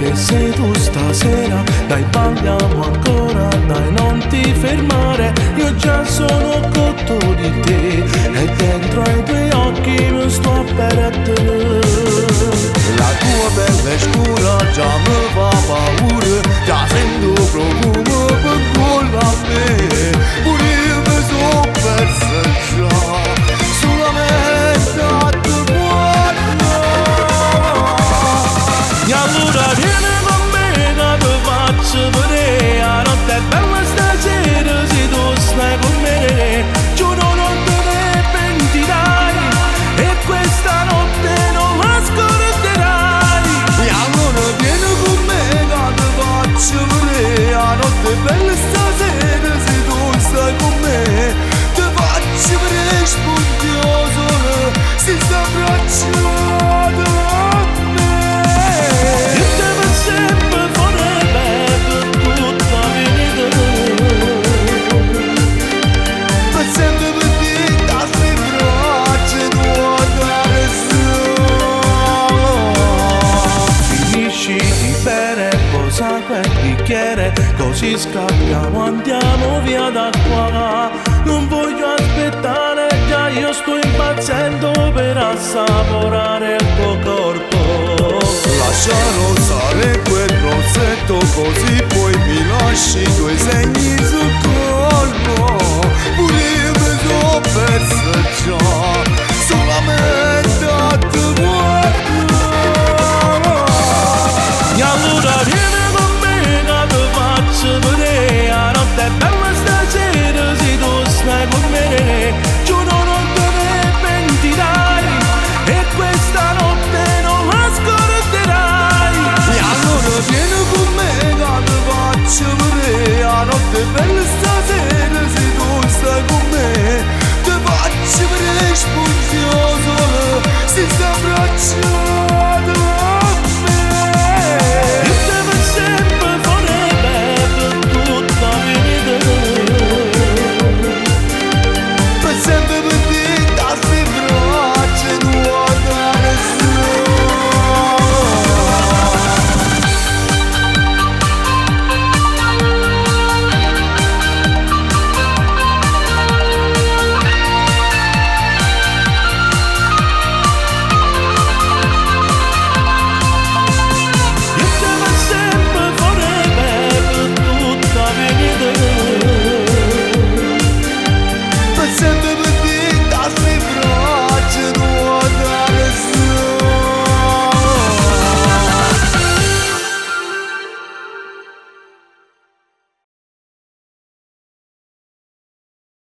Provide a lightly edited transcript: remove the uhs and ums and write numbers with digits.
che sei tu stasera. Dai, balliamo ancora, dai, non ti fermare. Io già sono cotto di te e dentro ai tuoi occhi mi sto a perdere. La tua pelle scura già mi fa paura, già sento profumo per cuore a me. Pure io mi sono perso già, solamente a te guardo. E allora vieni con me che ti faccio vedere. La notte è bella stasera se tu stai con me. Giuro non te ne pentirai e questa notte non la scorderai. E allora vieni con me che ti faccio vedere. La notte è bella stasera se tu stai con me. Ti faccio vedere spuntioso se sta abbracciato a me. Io te per sempre forever per tutta la vita. Per sempre per te da ste braccia nuotare su. Finisci di bere, posa quel bicchiere, così scappiamo, andiamo via da qua. Non voglio aspettare, già io sto impazzendo per assaporare il tuo corpo.